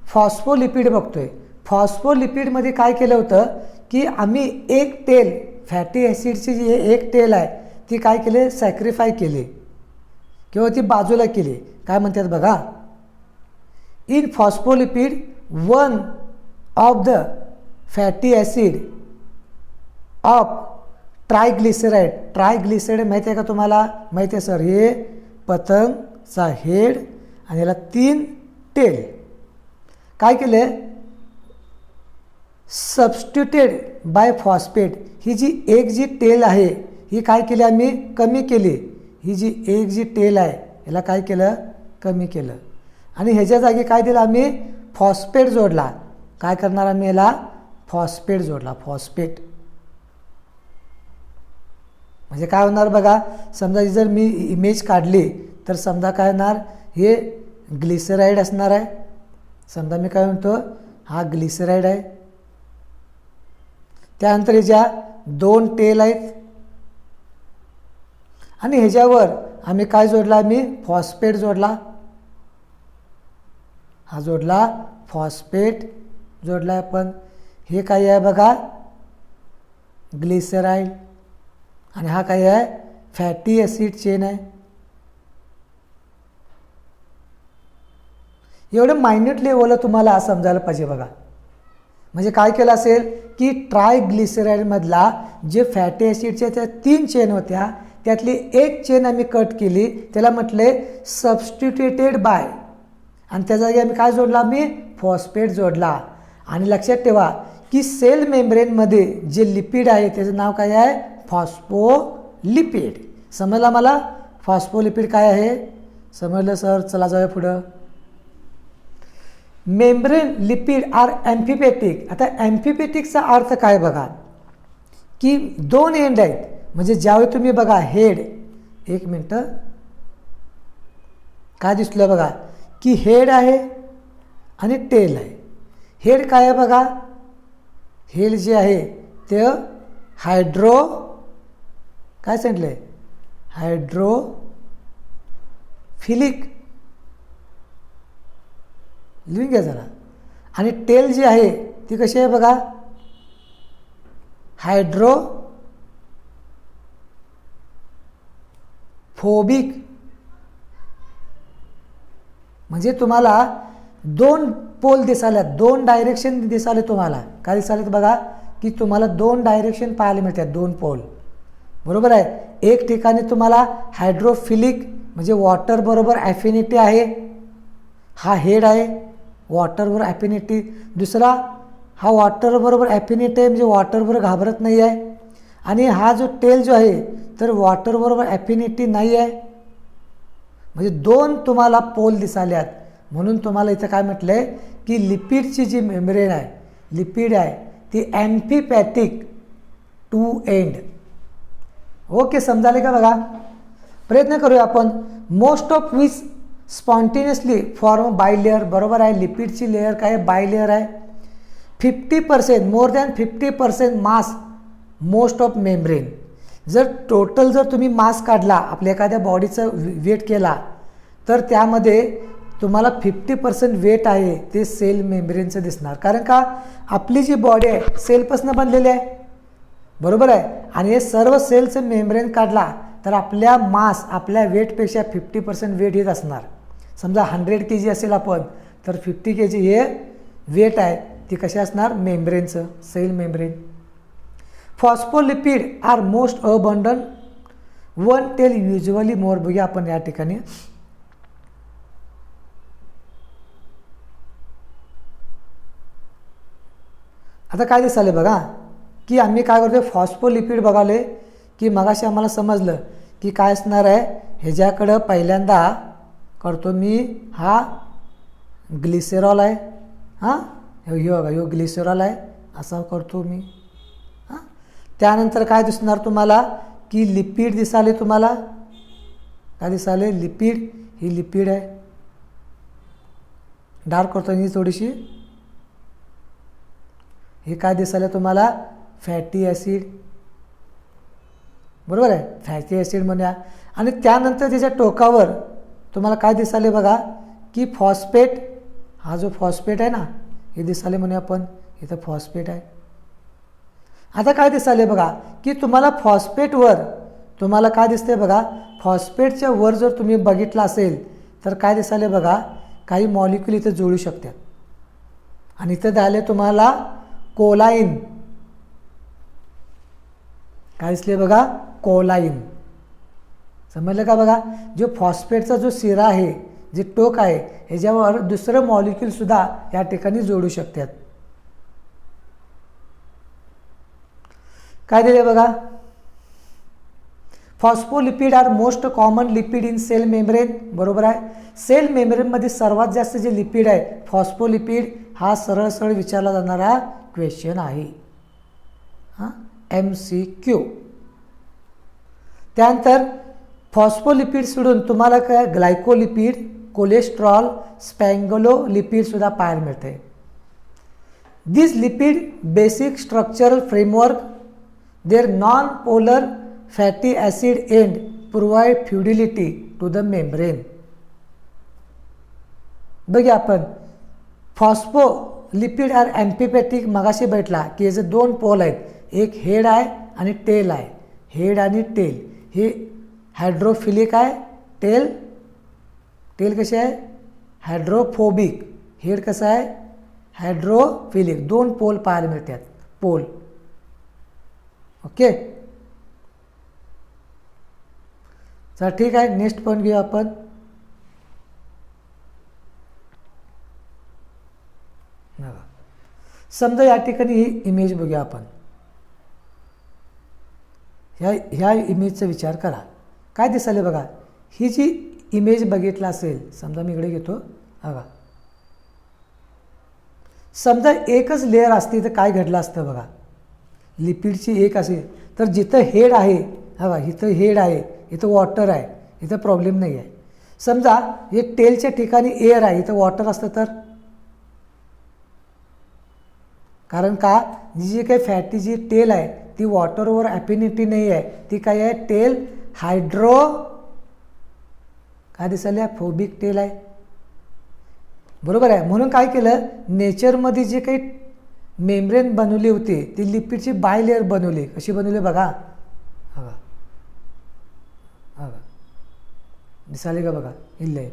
फॉस्फोलिपिड बघतोय. फॉस्फोलिपिडमध्ये काय केलं होतं की आम्ही एक टेल, फॅटी ॲसिडची जी एक टेल आहे ती काय केले, सॅक्रिफाय केली. किंवा ती बाजूला केली. काय म्हणतात बघा, in phospholipid one of the fatty acid of triglyceride. Triglyceride माहिती आहे का तुम्हाला? माहिती आहे सर. हे पतंगचा हेड आणि याला 3 टेल. काय केले, सबस्टिट्यूटेड बाय फॉस्फेट. ही जी एक जी टेल आहे ही काय केली आम्ही, कमी केली. ही जी एक जी टेल आहे याला काय केलं, कमी केलं. आणि ह्याच्या जागी काय दिलं आम्ही, फॉस्फेट जोडला. काय करणार आम्ही याला, फॉस्फेट जोडला. फॉस्फेट म्हणजे काय होणार बघा, समजा जर मी इमेज काढली तर समजा काय होणार, हे ग्लिसराईड असणार आहे. समजा मी काय म्हणतो, हा ग्लिसराईड आहे. त्यानंतर ह्याच्या 2 टेल आहेत आणि ह्याच्यावर आम्ही काय जोडला, आम्ही फॉस्फेट जोडला. हा जोडला, फॉस्फेट जोडला आपण. हे काय आहे बघा, ग्लिसराईड. आणि हा काय आहे, फॅटी ॲसिड चेन आहे. एवढं मायन्यूट लेवलला तुम्हाला समजायला पाहिजे बघा. म्हणजे काय केलं असेल की ट्रायग्लिसराईडमधला जे फॅटी ॲसिडच्या त्या 3 चेन होत्या त्यातली एक चेन आम्ही कट केली, त्याला म्हटले सबस्टिट्यूटेड बाय. आणि त्या जागी आम्ही काय जोडला, आम्ही फॉस्फेट जोडला. आणि लक्षात ठेवा की सेल मेम्ब्रेनमध्ये जे लिपिड आहे त्याचं नाव काय आहे, फॉस्फोलिपिड. समजला मला, फॉस्फोलिपिड काय आहे, समजलं सर. चला जाऊया पुढं. Membrane lipid are amphipathic. आता ॲम्फिपॅटिकचा अर्थ काय बघा, की 2 एंड आहेत. म्हणजे ज्यावेळी तुम्ही बघा हेड, एक मिनटं, काय दिसलं बघा की हेड आहे आणि टेल आहे. हेड काय आहे बघा, हेड जे आहे ते काय सांगितलं, हायड्रोफिलिक. लिहून घ्या जरा. आणि टेल जी आहे ती कशी आहे बघा, हायड्रोफोबिक. म्हणजे तुम्हाला 2 पोल दिसाल्यात, 2 डायरेक्शन दिसाले तुम्हाला. काय दिसालेत बघा, की तुम्हाला 2 डायरेक्शन पाहायला मिळतात, 2 पोल. बरोबर आहे. एक ठिकाणी तुम्हाला हायड्रोफिलिक म्हणजे वॉटर बरोबर ॲफिनिटी आहे, हा हेड आहे, वॉटरबरोबर ॲफिनिटी. दुसरा हा वॉटरबरोबर ॲफिनिटी आहे म्हणजे वॉटरबरोबर घाबरत नाही आहे. आणि हा जो टेल जो आहे तर वॉटरबरोबर ॲफिनिटी नाही आहे. म्हणजे 2 तुम्हाला पोल दिसाल्यात. म्हणून तुम्हाला इथं काय म्हटलं आहे की लिपिडची जी मेम्ब्रेन आहे, लिपिड आहे ती ॲम्फिपॅथिक 2 एंड. ओके, समजाले का बघा. प्रयत्न करूया आपण. Most of which spontaneously form by layer. बरोबर आहे, लिपिडची लेअर काय आहे, बाय लेअर आहे. 50% more than 50% mass most of membrane. जर टोटल जर तुम्ही मास काढला, आपल्या एखाद्या बॉडीचं वेट केला, तर त्यामध्ये तुम्हाला 50% वेट आहे ते सेल मेम्ब्रेनचं दिसणार. कारण का, आपली जी बॉडी आहे सेलपासून बनलेली आहे. बरोबर आहे. आणि हे सर्व सेलचं मेम्ब्रेन काढला तर आपल्या मास, आपल्या वेटपेक्षा 50% वेट येत असणार. समजा 100 kg असेल आपण, तर 50 kg हे वेट आहे, ती कशी असणार, मेम्ब्रेनचं, cell membrane. Phospholipid are most abundant 1 tail usually more. बघूया आपण या ठिकाणी. आता काय दिसाले बघा, की आम्ही काय करतो, फॉस्फोलिपिड बघाले की मगाशी आम्हाला समजलं की काय असणार आहे. ह्याच्याकडं पहिल्यांदा करतो मी, हा ग्लिसेरॉल आहे, हां हे बघा, ह्यो ग्लिसेरॉल आहे, असा करतो मी. हां, त्यानंतर काय दिसणार तुम्हाला की लिपिड दिसाले. तुम्हाला काय दिसाले, लिपिड. ही लिपिड आहे, डार्क करतो ही थोडीशी. हे काय दिसाले तुम्हाला, फॅटी ॲसिड. बरोबर आहे, फॅटी ॲसिड म्हणूया. आणि त्यानंतर त्याच्या टोकावर तुम्हाला काय दिसाले बघा की फॉस्फेट. हा जो फॉस्फेट आहे ना, हे दिसाले म्हणूया आपण, इथं फॉस्फेट आहे. आता काय दिसाले बघा की तुम्हाला फॉस्फेटवर तुम्हाला काय दिसते बघा, फॉस्फेटच्या वर जर तुम्ही बघितलं असेल तर काय दिसाले बघा, काही मॉलिक्यूल इथे जोडू शकतात. आणि इथं द्यायला तुम्हाला कोलाईन, काय दिसले बघा, कोलाईन. समजलं का बघा, जो फॉस्फेटचा जो सिरा आहे, जे टोक आहे, ह्याच्यावर दुसरं मॉलिक्यूल सुद्धा या ठिकाणी जोडू शकतात. काय दिले बघा, phospholipid are most common lipid in cell membrane. बरोबर आहे. सेल मेम्ब्रेनमध्ये सर्वात जास्त जे लिपिड आहे फॉस्फोलिपिड, हा सरळ सरळ विचारला जाणारा क्वेश्चन आहे. हां, MCQ. त्यानंतर फॉस्फोलिपिड सोडून तुम्हाला काय ग्लायकोलिपिड, कोलेस्ट्रॉल, स्पॅंगोलोलिपिड सुद्धा पाहायला मिळते. This lipid basic structural framework, their non polar fatty acid end provide fluidity to the membrane. बघा आपण, फॉस्फोलिपिड आर एम्पिपॅथिक. मगाशी भेटला की याचे दोन पोल आहेत, एक हेड आहे आणि टेल आहे. हेड आणि टेल हे हायड्रोफिलिक आहे, टेल कसे आहे, हायड्रोफोबिक. हेड कसं आहे, हायड्रोफिलिक. दोन पोल पाहायला मिळतात, पोल. ओके, चला ठीक आहे, नेक्स्ट पॉईंट घेऊ आपण. समजा या ठिकाणी ही इमेज बघूया आपण. ह्या इमेजचा विचार करा, काय दिसाले बघा. ही जी इमेज बघितला असेल, समजा मी इकडे घेतो बघा, समजा एकच लेअर असती तर काय घडलं असतं बघा. लिपिडची एक असेल तर जिथं हेड आहे बघा, इथं हेड आहे, इथं वॉटर आहे, इथं प्रॉब्लेम नाही आहे. समजा हे टेलच्या ठिकाणी एअर आहे, इथं वॉटर असतं तर, कारण का जी काही फॅटी जी टेल आहे ती वॉटरवर ॲफिनिटी नाही आहे, ती काय आहे, टेल काय दिसायला फोबिक टेल आहे. बरोबर आहे. म्हणून काय केलं, नेचरमध्ये जे काही मेम्ब्रेन बनवली होती ती लिपिडची बाय लेअर बनवली. कशी बनवली बघा, बघा बघा, दिसाले का बघा, इल्ले.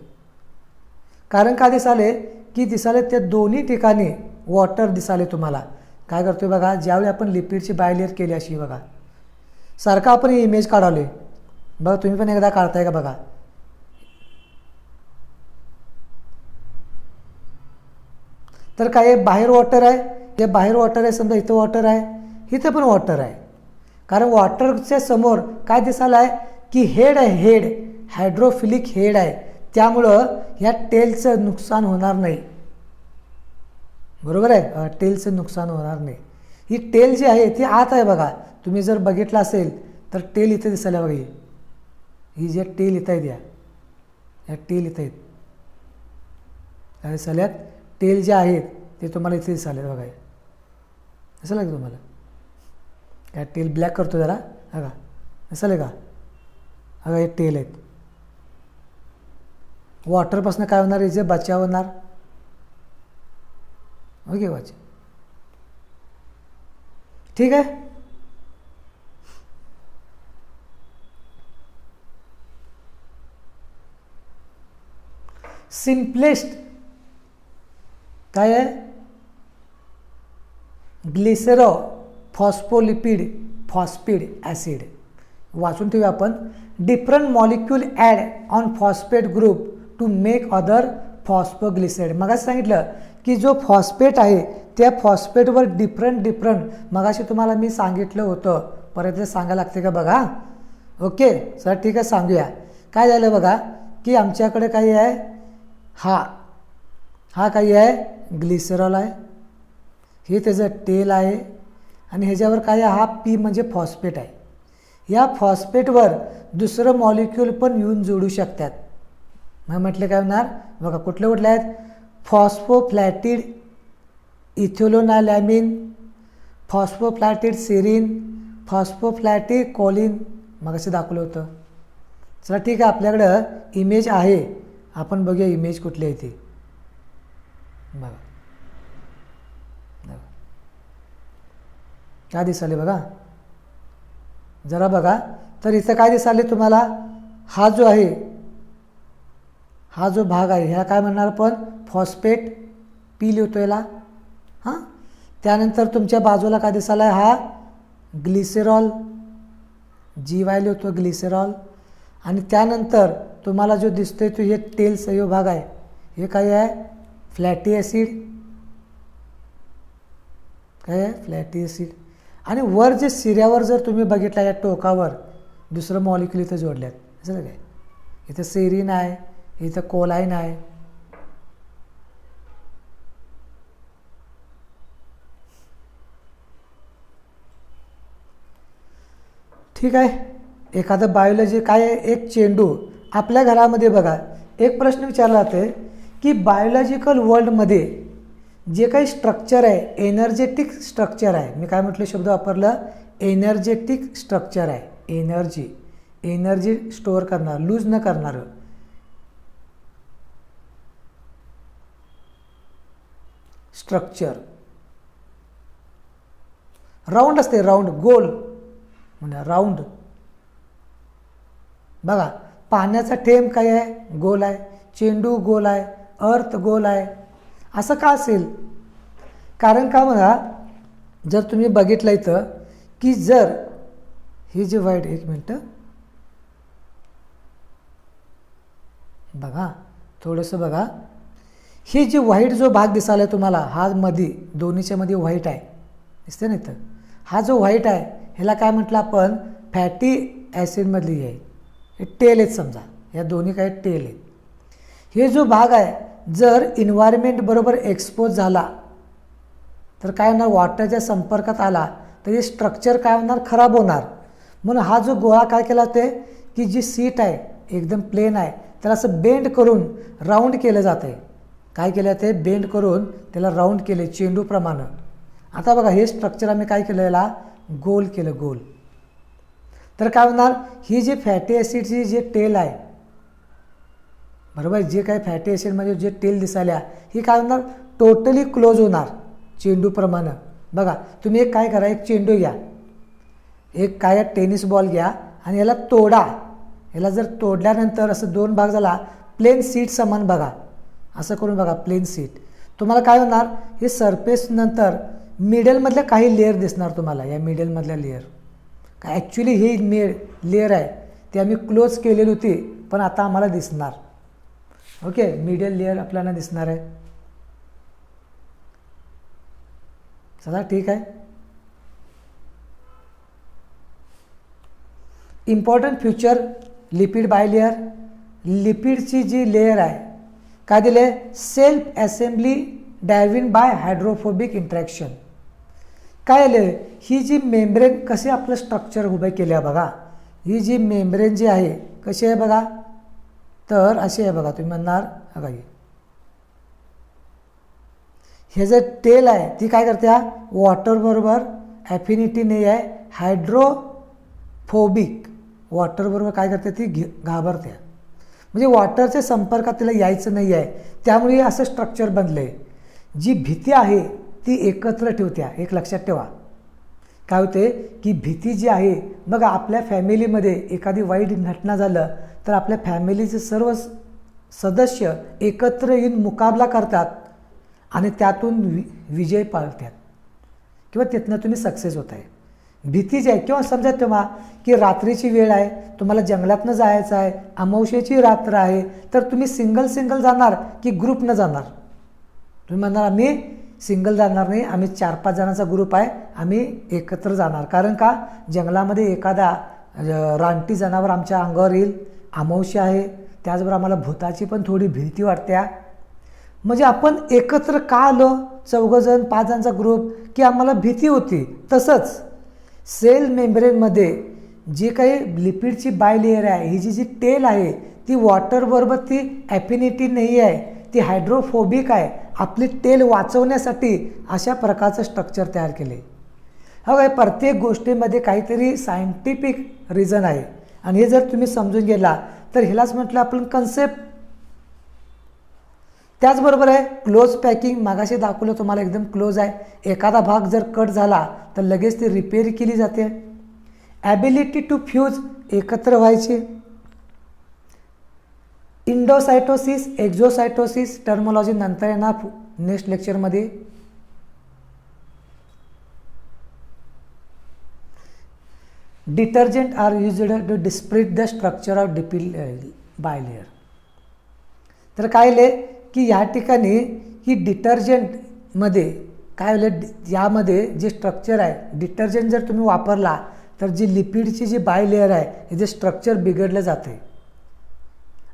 कारण का दिसाले की दिसाले त्या दोन्ही ठिकाणी वॉटर दिसाले तुम्हाला. काय करतोय बघा, ज्यावेळी आपण लिपिडची बाय लेअर केली अशी बघा, सारखं आपण ही इमेज काढवली बघा. तुम्ही पण एकदा काढताय का बघा. तर काय बाहेर वॉटर आहे, हे बाहेर वॉटर आहे, समजा इथं वॉटर आहे, इथं पण वॉटर आहे. कारण वॉटरच्या समोर काय दिसायला आहे की हेड आहे, हेड हायड्रोफिलिक हेड आहे, त्यामुळं ह्या टेलचं नुकसान होणार नाही. बरोबर आहे, टेलचं नुकसान होणार नाही. ही टेल जी आहे ती आत आहे बघा. तुम्ही जर बघितलं असेल तर टेल इथे दिसायला बघा. ही जे टेल इथं आहेत, या टेल इथं आहेत, काय दिसाल्यात, टेल जे आहेत ते तुम्हाला इथे दिसाले बघा. असं लागतं तुम्हाला, काय टेल ब्लॅक करतो जरा बघा, असं का बघा, हे टेल आहेत. वॉटरपासून काय होणार, याचे बचाव होणार. ओके, वाच, ठीक आहे. सिम्पलेस्ट काय आहे, ग्लिसरो फॉस्फोलिपिड फॉस्फिड ॲसिड. वाचून ठेवूया आपण. Different molecule add on phosphate group to make other phosphoglyceride. मगाशी सांगितलं की जो फॉस्फेट आहे त्या फॉस्फेटवर डिफरंट मगाशी तुम्हाला मी सांगितलं होतं, परत सांगायला लागते का बघा. ओके, सर ठीक आहे, सांगूया. काय झालं बघा की आमच्याकडे काही आहे, हा काही आहे ग्लिसरॉल आहे, हे त्याचं टेल आहे, आणि ह्याच्यावर काय आहे, हा पी म्हणजे फॉस्फेट आहे. या फॉस्फेटवर दुसरं मॉलिक्यूल पण येऊन जोडू शकतात. मग म्हटलं काय होणार बघा, कुठले आहेत, फॉस्फोफ्लॅटिड इथिओलोनालॅमिन, फॉस्फोफ्लॅटिड सेरीन, फॉस्फोफ्लॅटिड कोलिन. मग असं दाखवलं होतं. चला ठीक आहे, आपल्याकडं इमेज आहे, आपण बघूया इमेज कुठली आहे ती. बघा काय दिसाले बघा, जरा बघा. तर इथं काय दिसाले तुम्हाला, हा जो आहे, हा जो भाग आहे ह्या काय म्हणणार आपण, फॉस्फेट पी लिहितो याला. हां, त्यानंतर तुमच्या बाजूला काय दिसाला आहे, हा ग्लिसेरॉल GY लिहितो, ग्लिसेरॉल. आणि त्यानंतर तुम्हाला जो दिसतोय तो हे टेल सहयोग भाग आहे, हे काय आहे, फ्लॅटी ॲसिड. काय आहे, फ्लॅटी ॲसिड. आणि वर जे सिऱ्यावर जर तुम्ही बघितला या टोकावर दुसरं मॉलिक्युल इथं जोडल्यात, असं काय, इथं सेरीन आहे, इथं कोलाईन आहे. ठीक आहे. एखादं बायोलॉजी काय आहे, एक चेंडू आपल्या घरामध्ये बघा, एक प्रश्न विचारला जाते की बायोलॉजिकल वर्ल्डमध्ये जे काही स्ट्रक्चर आहे, एनर्जेटिक स्ट्रक्चर आहे, मी काय म्हटलं शब्द वापरलं, एनर्जेटिक स्ट्रक्चर आहे, एनर्जी स्टोअर करणार, लूज न करणारं. स्ट्रक्चर राऊंड असते, राऊंड, गोल म्हणजे राऊंड. बघा, पाण्याचा थेंब काय आहे, गोल आहे, चेंडू गोल आहे, अर्थ गोल आहे. असं का असेल, कारण का बघा, जर तुम्ही बघितलं इथं की जर हे जे व्हाईट, एक मिनटं बघा, थोडंसं बघा, हे जे व्हाईट जो भाग दिसायला तुम्हाला, हा मध्ये दोन्हीच्या मध्ये व्हाईट आहे, दिसते ना इथं, हा जो व्हाईट आहे ह्याला काय म्हटलं आपण, फॅटी ॲसिडमधली आहे, हे टेल आहेत समजा, या दोन्ही काय टेल आहेत. हे जो भाग आहे जर इन्व्हायरमेंट बरोबर एक्सपोज झाला तर काय होणार, वॉटरच्या संपर्कात आला तर हे स्ट्रक्चर काय होणार, खराब होणार. म्हणून हा जो गोळा काय केला ते, की जी सीट आहे एकदम प्लेन आहे त्याला असं बेंड करून राऊंड केलं जातं आहे. काय केलं ते, बेंड करून त्याला राऊंड केले चेंडूप्रमाणे. आता बघा, हे स्ट्रक्चर आम्ही काय केलं, याला गोल केलं, गोल. तर काय होणार, ही जी फॅटी ॲसिडची जे टेल आहे, बरोबर, जे काय फॅटी ॲसिडमध्ये जे टेल दिसायला, ही काय होणार, टोटली क्लोज होणार चेंडूप्रमाणे. बघा, तुम्ही एक काय करा, एक चेंडू घ्या, एक काय टेनिस बॉल घ्या आणि याला तोडा. याला जर तोडल्यानंतर असं दोन भाग झाला, प्लेन सीट समान बघा, असं करून बघा, प्लेन सीट. तुम्हाला काय होणार, हे सरफेस नंतर मिडलमधल्या काही लेअर दिसणार तुम्हाला, या मिडलमधल्या लेअर काय, ॲक्च्युली ही लेअर आहे ती आम्ही क्लोज केलेली होती, पण आता आम्हाला दिसणार. ओके, मिडल लेअर आपल्याला दिसणार आहे. चला ठीक आहे. इम्पॉर्टंट फ्युचर लिपिड बायलेअर, लिपिडची जी लेअर आहे काय दिले, self assembly driven by hydrophobic interaction. काय आले, ही जी मेम्ब्रेन कसे आपलं स्ट्रक्चर उभे केले आहे बघा, ही जी मेम्ब्रेन जी आहे कशी आहे बघा, तर अशी आहे बघा. तुम्ही म्हणणार बघा, हे जे टेल आहे ती काय करते, वॉटरबरोबर ॲफिनिटी नाही आहे, हायड्रोफोबिक, वॉटरबरोबर काय करते, ती घाबरते, म्हणजे वॉटरच्या संपर्कात तिला यायचं नाही आहे, त्यामुळे असं स्ट्रक्चर बनलं आहे. जी भीती आहे ती एकत्र ठेवत्या. एक लक्षात ठेवा, काय होते की भीती जी आहे बघा, आपल्या फॅमिलीमध्ये एखादी वाईट घटना झालं तर आपल्या फॅमिलीचे सर्व सदस्य एकत्र येऊन मुकाबला करतात आणि त्यातून विजय पाळतात किंवा तिथनं तुम्ही सक्सेस होत आहे. भीती जी आहे, किंवा समजा तेव्हा की रात्रीची वेळ आहे, तुम्हाला जंगलातनं जायचं आहे, अमावस्येची रात्र आहे, तर तुम्ही सिंगल जाणार की ग्रुपनं जाणार. तुम्ही म्हणणार आम्ही सिंगल जाणार नाही, आम्ही 4-5 जणांचा ग्रुप आहे, आम्ही एकत्र जाणार. कारण का, जंगलामध्ये एखादा रानटी जनावर आमच्या अंगावर येईल, अमावस्या आहे, त्याचबरोबर आम्हाला भूताची पण थोडी भीती वाटते. म्हणजे आपण एकत्र का आलो, 4 जण 5 जणांचा ग्रुप, की आम्हाला भीती होती. तसंच सेल मेम्ब्रेनमध्ये जी काही लिपिडची बायलेअर आहे, ही जी टेल आहे ती वॉटरबरोबर ती ॲफिनिटी नाही आहे, ती हायड्रोफोबिक आहे. आपली टेल वाचवण्यासाठी अशा प्रकारचं स्ट्रक्चर तयार केले. हवं, प्रत्येक गोष्टीमध्ये काहीतरी सायंटिफिक रिझन आहे आणि हे जर तुम्ही समजून गेला तर ह्यालाच म्हटलं आपण कन्सेप्ट. त्याचबरोबर आहे क्लोज पॅकिंग, मागाशी दाखवलं तुम्हाला एकदम क्लोज आहे. एखादा भाग जर कट झाला तर लगेच ती रिपेअर केली जाते. ॲबिलिटी टू फ्यूज, एकत्र व्हायचे. इंडोसायटोसिस, एक्झोसायटोसिस टर्मोलॉजी नंतर येणार नेक्स्ट लेक्चरमध्ये. Detergent are used to disrupt the structure of bilayer. तर काय आले की या ठिकाणी ही डिटर्जंटमध्ये काय झालं, यामध्ये जे स्ट्रक्चर आहे, डिटर्जंट जर तुम्ही वापरला तर जी लिपिडची जी बायलेयर आहे हे जे स्ट्रक्चर बिघडलं जाते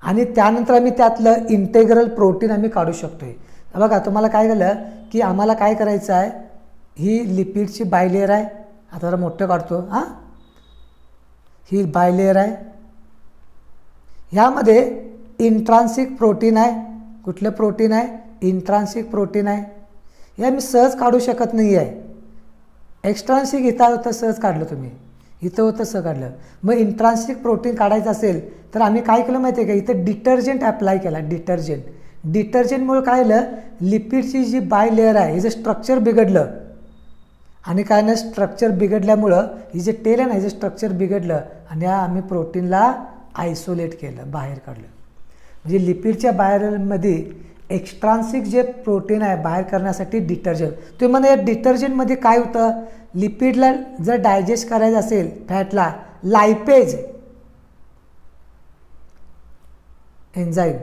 आणि त्यानंतर आम्ही त्यातलं इंटेग्रल प्रोटीन आम्ही काढू शकतो आहे. बघा तुम्हाला काय झालं की आम्हाला काय करायचं आहे, ही लिपिडची बायलेयर आहे. आता जरा मोठं काढतो. हां, ही बायलेयर आहे. ह्यामध्ये इंट्रान्सिक प्रोटीन आहे. कुठलं प्रोटीन आहे? इंट्रान्सिक प्रोटीन आहे. हे आम्ही सहज काढू शकत नाही आहे. एक्स्ट्रान्सिक इथं होतं सहज काढलं तुम्ही, इथं होतं सहज काढलं. मग इंट्रान्सिक प्रोटीन काढायचं असेल तर आम्ही काय केलं माहिती आहे का, इथं डिटर्जंट अप्लाय केला. डिटर्जंटमुळे काय झालं, लिपिडची जी बायलेयर आहे हे जे स्ट्रक्चर बिघडलं आणि काय ना स्ट्रक्चर बिघडल्यामुळं ही जे टेल आहे ना, हे जे स्ट्रक्चर बिघडलं आणि आम्ही प्रोटीनला आयसोलेट केलं, बाहेर काढलं. म्हणजे लिपिडच्या बाहेरमध्ये एक्स्ट्रान्सिक जे प्रोटीन आहे बाहेर करण्यासाठी डिटर्जंट. तुम्ही म्हणा या डिटर्जंटमध्ये काय होतं, लिपिडला जर डायजेस्ट करायचं असेल फॅटला, लायपेज एन्झाईम,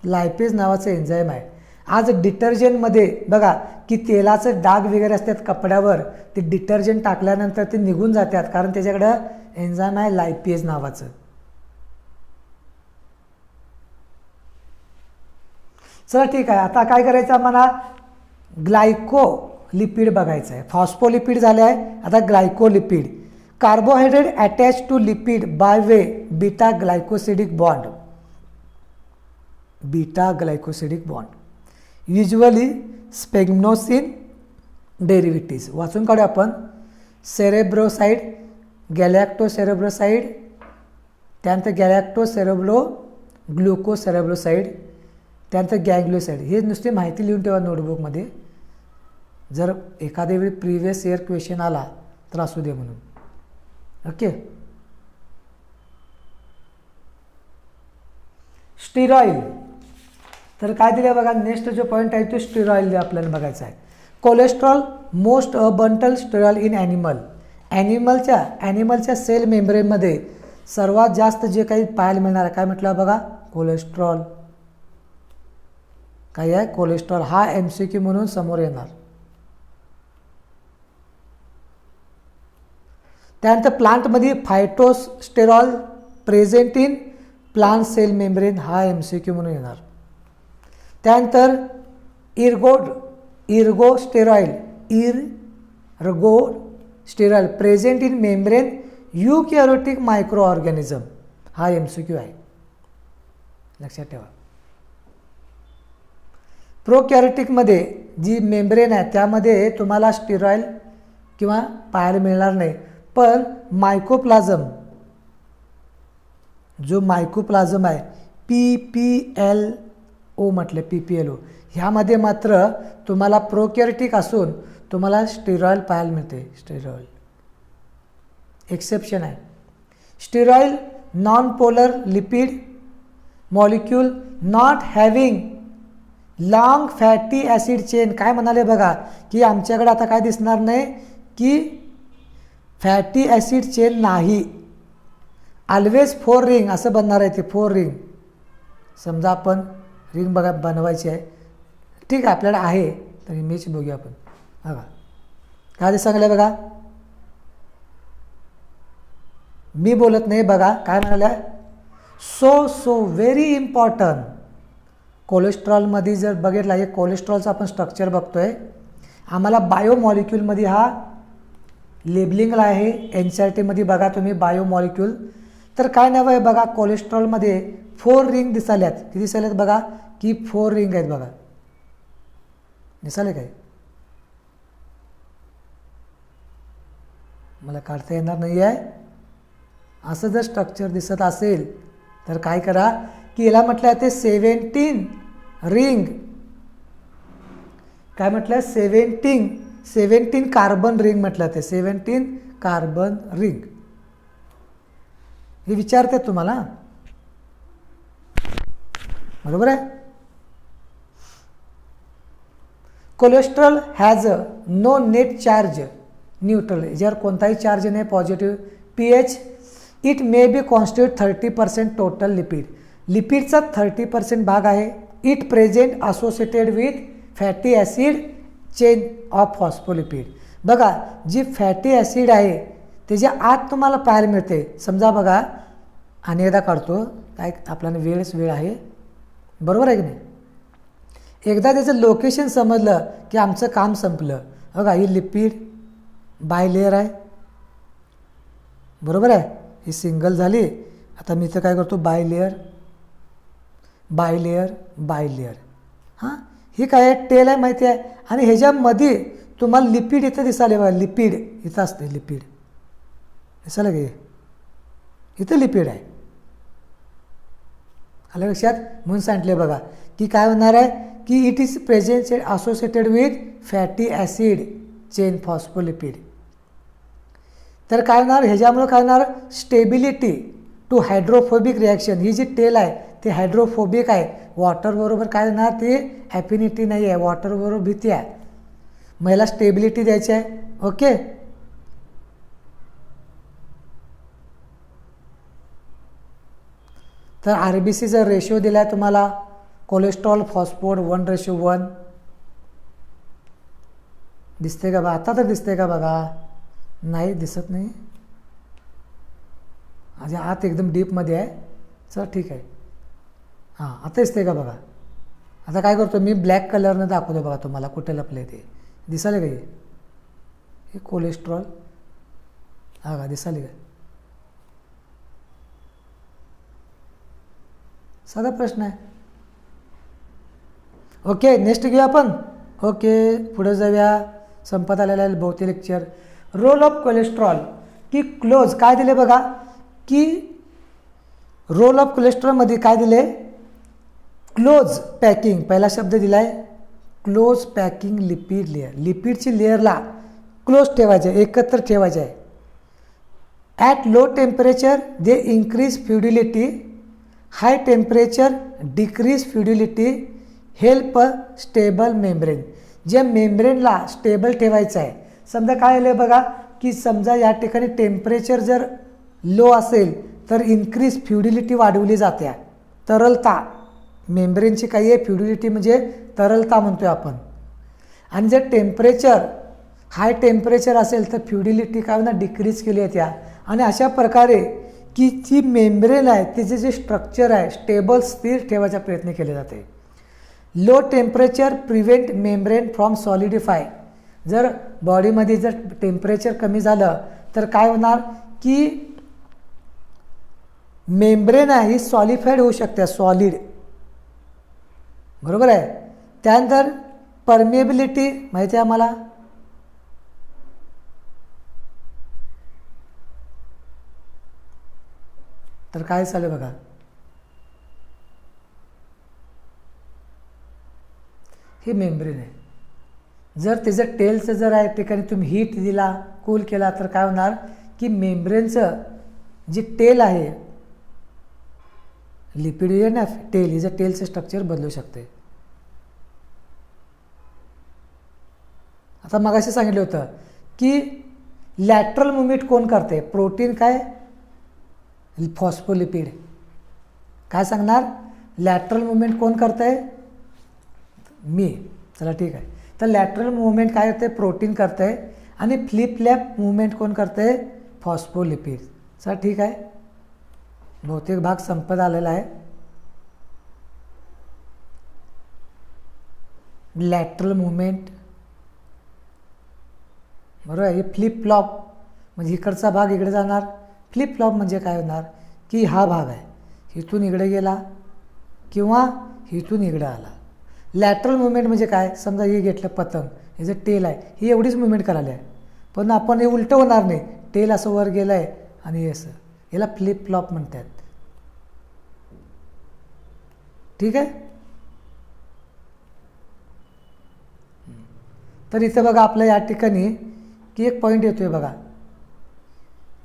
लायपेज नावाचं एन्झाईम आहे. आज डिटर्जंटमध्ये बघा की तेलाचं डाग वगैरे असतात कपड्यावर, ते डिटर्जंट टाकल्यानंतर ते निघून जातात कारण त्याच्याकडं एन्झाईम आहे लायपेज नावाचं. चला ठीक आहे, आता काय करायचं आम्हाला, ग्लायकोलिपिड बघायचं आहे. फॉस्फोलिपिड झाले आहे, आता glycolipid. Carbohydrate attach to lipid by way beta glycosidic bond. Beta glycosidic bond usually sphingosine derivatives. वाचून काढू आपण. सेरेब्रोसाइड, गॅलॅक्टोसेरेब्रोसाइड, त्यानंतर गॅलॅक्टोसेरेब्रो ग्लुकोसेरेब्रोसाइड, त्यानंतर गँग्लियोसाइड. हे नुसती माहिती लिहून ठेवा नोटबुकमध्ये, जर एखाद्या वेळी प्रिव्हियस इयर क्वेश्चन आला तर असू दे म्हणून. ओके. स्टिरॉइल, तर काय दिलं बघा, नेक्स्ट जो पॉईंट आहे तो स्टिरॉइल आपल्याला बघायचा आहे. Cholesterol most abundant sterol in animal. ॲनिमलच्या सेल मेम्ब्रेनमध्ये सर्वात जास्त जे काही पाहायला मिळणार आहे काय म्हटलं बघा, कोलेस्ट्रॉल. काय आहे, कोलेस्ट्रॉल. हा MCQ म्हणून समोर येणार. त्यानंतर प्लांटमध्ये phytosterol present in plant cell membrane, हा MCQ म्हणून येणार. त्यानंतर ergosterol present in membrane eukaryotic micro organism, हा MCQ आहे, लक्षात ठेवा. प्रोकॅरियोटिकमध्ये जी मेम्ब्रेन आहे त्यामध्ये तुम्हाला स्टिरॉइल किंवा पाहायला मिळणार नाही, पण मायकोप्लाझम, जो मायकोप्लाझम आहे PPLO म्हटलं, PPLO, ह्यामध्ये मात्र तुम्हाला प्रोकॅरियोटिक असून तुम्हाला स्टिरॉइल पाहायला मिळते. स्टिरॉइल एक्सेप्शन आहे. Sterol non polar lipid molecule not having long fatty acid chain. काय म्हणाले बघा की आमच्याकडे आता काय दिसणार नाही की फॅटी ॲसिड चेन नाही, ऑलवेज 4 रिंग असं बनणार आहे. ते 4 रिंग, समजा आपण रिंग बघा बनवायची आहे, ठीक आहे, आपल्याला आहे तर इमेज बघूया आपण. बघा काय ते सांगलं बघा, मी बोलत नाही बघा काय म्हणाले. So very important. कोलेस्ट्रॉलमध्ये जर बघितला, हे कोलेस्ट्रॉलचं आपण स्ट्रक्चर बघतोय, आम्हाला बायोमॉलिक्यूलमध्ये हा लेबलिंगला आहे. NCERTमध्ये बघा तुम्ही बायोमॉलिक्यूल, तर काय नाव आहे बघा, कोलेस्ट्रॉलमध्ये 4 रिंग दिसाल्यात. किती दिसाल्यात बघा की 4 रिंग आहेत बघा, दिसाले काय, मला काढता येणार नाही आहे. असं जर स्ट्रक्चर दिसत असेल तर काय करा की याला म्हटलं आहे ते 17 रिंग, काय म्हटलं 17 17 कार्बन रिंग म्हटलं ते 17 कार्बन रिंग हे विचारते तुम्हाला, बरोबर आहे. Cholesterol has no net charge neutral, याच्यावर कोणताही चार्ज नाही positive. pH it may be constitute 30% total lipid, लिपिडचा 30% भाग आहे. It present associated with fatty acid chain of phospholipid. बघा जी फॅटी ॲसिड आहे त्याच्या आत तुम्हाला पाहायला मिळते. समजा बघा आणि एकदा काढतो, काय आपल्याला वेळ आहे, बरोबर आहे की नाही. एकदा त्याचं लोकेशन समजलं की आमचं काम संपलं. बघा ही लिपिड बायलेअर आहे, बरोबर आहे, ही सिंगल झाली. आता मी इथं काय करतो, बायलेअर बायलेअर बायलेअर. हां ही काय आहे, टेल आहे माहिती आहे. आणि ह्याच्यामध्ये तुम्हाला लिपिड इथं दिसाले बघा, लिपिड इथं असते, लिपिड दिसायला गे इथं लिपिड आहे. आलं लक्षात, म्हणून सांगितले बघा की काय होणार आहे की it is present associated with fatty acid chain phospholipid. तर काय होणार ह्याच्यामुळे, काय होणार स्टेबिलिटी टू हायड्रोफोबिक रिॲक्शन. ही जी टेल आहे ती हायड्रोफोबिक आहे, वॉटरबरोबर काय होणार ती ॲफिनिटी नाही आहे, वॉटरबरोबर भीती आहे, मग याला स्टेबिलिटी द्यायची आहे. ओके, तर RBCचा रेशो दिला आहे तुम्हाला, कोलेस्ट्रॉल फॉस्फोड 1:1 दिसते का बघा, आता तर दिसते का बघा, नाही दिसत नाही, माझ्या आत एकदम डीपमध्ये आहे. चल ठीक आहे, हां आता दिसते का बघा. आता काय करतो मी, ब्लॅक कलरनं दाखवतो बघा तुम्हाला कुठे लपले ते, दिसाले का हे कोलेस्ट्रॉल, हा का दिसाले का. साधा प्रश्न आहे. ओके नेक्स्ट घेऊया आपण. ओके पुढे जाऊया, संपत आलेला आहे बहुतेक लेक्चर. रोल ऑफ कोलेस्ट्रॉल की क्लोज काय दिले बघा, की रोल ऑफ कोलेस्ट्रॉलमध्ये काय दिले, क्लोज पॅकिंग, पहिला शब्द दिला आहे क्लोज पॅकिंग लिपिड लेअर. लिपिडची लेअरला क्लोज ठेवायचे, एकत्र ठेवायचे आहे. At low temperature they increase fluidity, high temperature decrease fluidity, help stable membrane. जे मेम्ब्रेनला स्टेबल ठेवायचं आहे. समजा काय आलं बघा की समजा या ठिकाणी टेम्परेचर जर लो असेल तर इन्क्रीज फ्लुइडिटी वाढवली जाते, तरलता. मेम्ब्रेनची काही आहे फ्लुइडिटी म्हणजे तरलता म्हणतोय आपण. आणि जर टेम्परेचर हाय टेम्परेचर असेल तर फ्लुइडिटी काय होणार डिक्रीज केली आहे त्या. आणि अशा प्रकारे की जी मेम्ब्रेन आहे तिचे जे स्ट्रक्चर आहे स्टेबल स्थिर ठेवायचा प्रयत्न केले जाते. Low temperature prevent membrane from solidify. जर बॉडीमध्ये जर टेम्परेचर कमी झालं तर काय होणार की मेम्ब्रेन आहे ही सॉलिफाईड होऊ शकते, सॉलिड, बरोबर आहे. त्यानंतर परमिएबिलिटी माहिती आहे आम्हाला, तर काय झालं बघा, हे मेम्ब्रेन आहे. जर त्याचं टेलचं जर आहे ठिकाणी तुम्ही हीट दिला, कूल केला तर काय होणार की मेम्ब्रेनचं जी टेल आहे, लिपिड ना टेल, हिचं टेलचं स्ट्रक्चर बदलू शकते. आता मगाशी सांगितलं होतं की लॅटरल मुवमेंट कोण करते, प्रोटीन काय फॉस्फोलिपिड. काय सांगणार, लॅटरल मुवमेंट कोण करते, मी. चला ठीक आहे, तर लॅटरल मुवमेंट काय करते, प्रोटीन करते. आणि फ्लिप फ्लॅप मुवमेंट कोण करते, फॉस्फोलिपिड. चला ठीक आहे, बहुतेक भाग संपत आलेला आहे. लॅटरल मुवमेंट बरोबर, हे फ्लिप फ्लॉप म्हणजे इकडचा भाग इकडे जाणार. फ्लिप फ्लॉप म्हणजे काय होणार की हा भाग आहे, इथून इकडे गेला किंवा इथून इकडे आला. लॅटरल मुवमेंट म्हणजे काय, समजा हे घेतलं पतंग, हे जे टेल आहे ही एवढीच मुवमेंट करायला आहे, पण आपण हे उलटं होणार नाही, टेल असं वर गेलं आहे आणि हे असं, याला फ्लिप फ्लॉप म्हणतात. ठीक आहे, तर इथं बघा आपल्या या ठिकाणी की एक पॉईंट येतोय बघा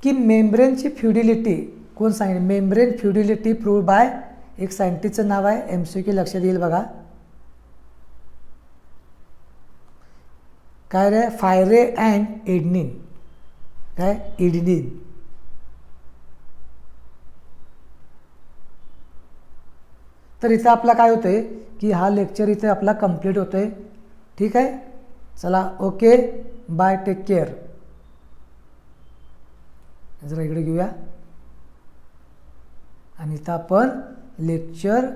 की मेम्ब्रेनची फ्युडिलिटी कोण सांगितलं, मेम्ब्रेन फ्युडिलिटी प्रूव्ह बाय एक सायंटिस्टचं नाव आहे, MCQ लक्षात येईल बघा. काय रे, फायरे अँड एडनिन, काय इडनिन. तर इथं आपला काय होतंय की हा लेक्चर इथे आपला कंप्लीट होतोय. ठीक आहे, चला ओके बाय, टेक केअर. जरा इकडे घेऊया आणि इथं आपण लेक्चर